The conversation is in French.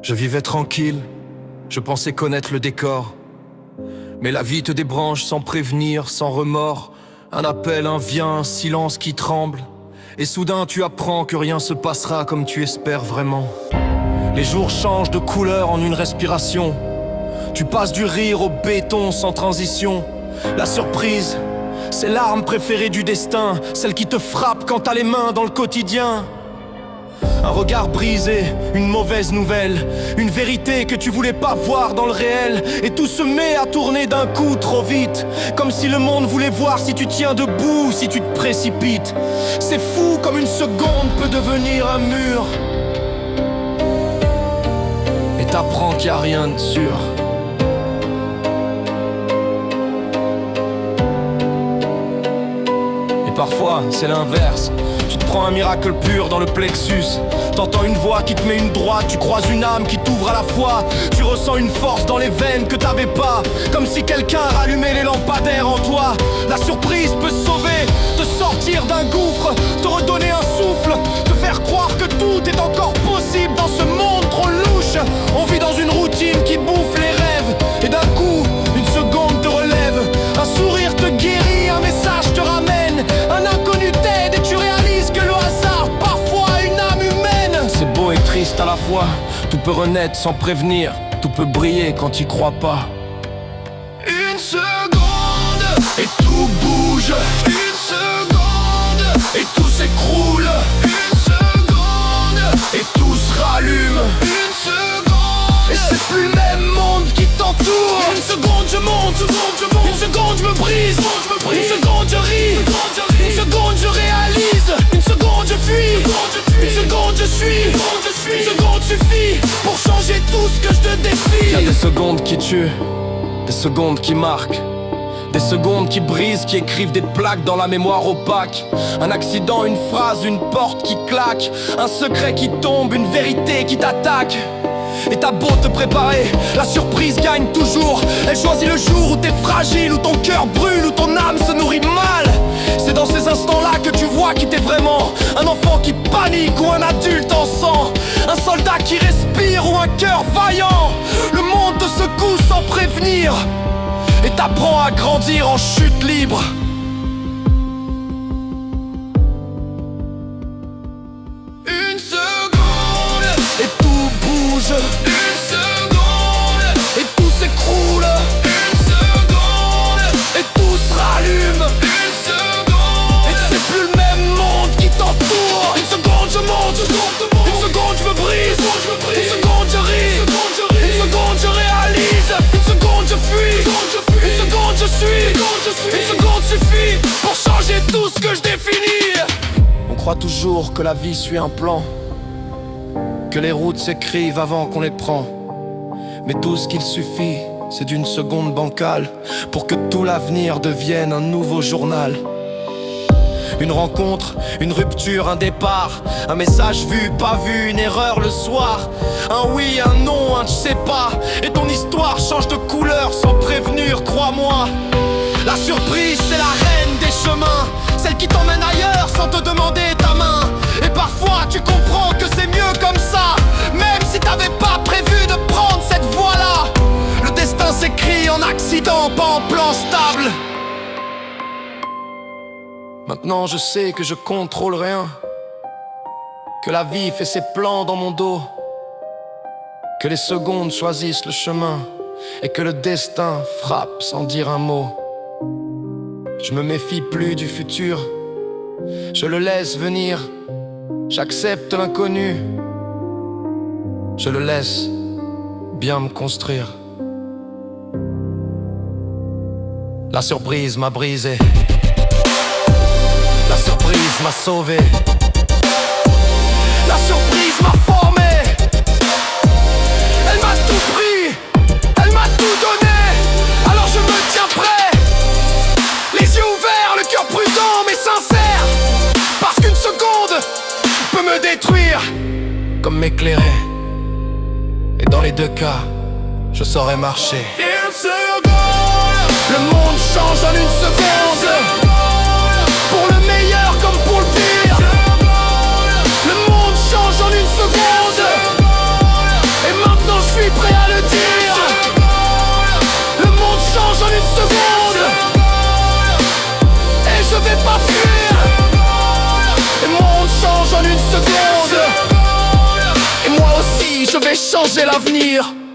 Je vivais tranquille, je pensais connaître le décor. Mais la vie te débranche sans prévenir, sans remords. Un appel, un vient, un silence qui tremble. Et soudain tu apprends que rien se passera comme tu espères vraiment. Les jours changent de couleur en une respiration. Tu passes du rire au béton sans transition. La surprise, c'est l'arme préférée du destin, celle qui te frappe quand t'as les mains dans le quotidien. Un regard brisé, une mauvaise nouvelle, une vérité que tu voulais pas voir dans le réel. Et tout se met à tourner d'un coup trop vite, comme si le monde voulait voir si tu tiens debout ou si tu te précipites. C'est fou comme une seconde peut devenir un mur. Et t'apprends qu'il y a rien de sûr. Et parfois c'est l'inverse. Tu te prends un miracle pur dans le plexus. T'entends une voix qui te met une droite. Tu croises une âme qui t'ouvre à la fois. Tu ressens une force dans les veines que t'avais pas. Comme si quelqu'un rallumait les lampadaires en toi. La surprise peut sauver, te sortir d'un gouffre, te redonner un souffle, te faire croire que tout est encore possible dans ce monde trop louche. On vit dans une routine qui bouffe les rêves. Et d'un coup, une seconde te relève. Un sourire te guérit, un message te ramène. Un inconnu t'aide et tu réalises que le hasard, parfois une âme humaine. C'est beau et triste à la fois. Tout peut renaître sans prévenir. Tout peut briller quand t'y crois pas. Une seconde et tout bouge. Une seconde et tout s'écroule. Une seconde et tout se rallume. Une seconde et c'est plus le même monde qui t'entoure. Une seconde je monte, une seconde je me brise, une seconde je ris, une seconde je réalise, une seconde je fuis, une seconde je suis, une seconde suffit pour changer tout ce que je te défie. Y'a des secondes qui tuent, des secondes qui marquent, des secondes qui brisent, qui écrivent des plaques dans la mémoire opaque. Un accident, une phrase, une porte qui claque, un secret qui tombe, une vérité qui t'attaque. Et t'as beau te préparer, la surprise gagne toujours. Elle choisit le jour où t'es fragile, où ton cœur brûle, où ton âme se nourrit mal. C'est dans ces instants-là que tu vois qui t'es vraiment. Un enfant qui panique ou un adulte en sang. Un soldat qui respire ou un cœur vaillant. Le monde te secoue sans prévenir et t'apprends à grandir en chute libre. Une seconde et tout bouge. Une seconde et tout s'écroule. Une seconde et tout se rallume. Une seconde et c'est plus le même monde qui t'entoure. Une seconde je monte, une seconde je me brise, une seconde je ris, une seconde je réalise, une seconde je fuis, une seconde je suis, une seconde suffit pour changer tout ce que je définis. On croit toujours que la vie suit un plan, que les routes s'écrivent avant qu'on les prend. Mais tout ce qu'il suffit, c'est d'une seconde bancale pour que tout l'avenir devienne un nouveau journal. Une rencontre, une rupture, un départ, un message vu, pas vu, une erreur le soir. Un oui, un non, un je sais pas. Et ton histoire change de couleur sans prévenir, crois-moi. La surprise, c'est la reine des chemins, celle qui t'emmène ailleurs sans te demander ta main. Et parfois tu comprends que c'est mieux comme ça, même si t'avais pas prévu de prendre cette voie-là. Le destin s'écrit en accident, pas en plan stable. Maintenant je sais que je contrôle rien, que la vie fait ses plans dans mon dos, que les secondes choisissent le chemin et que le destin frappe sans dire un mot. Je me méfie plus du futur, je le laisse venir, j'accepte l'inconnu, je le laisse bien me construire. La surprise m'a brisé, la surprise m'a sauvé, la surprise m'a formé. Elle m'a tout pris, elle m'a tout donné. Alors je me tiens prêt, les yeux ouverts, le cœur prudent mais sincère. Parce qu'une seconde peut me détruire comme m'éclairer. Et dans les deux cas, je saurais marcher. Une seconde, le monde change en une seconde. Pour le meilleur comme pour le pire. Le monde change en une seconde. Et maintenant changer l'avenir.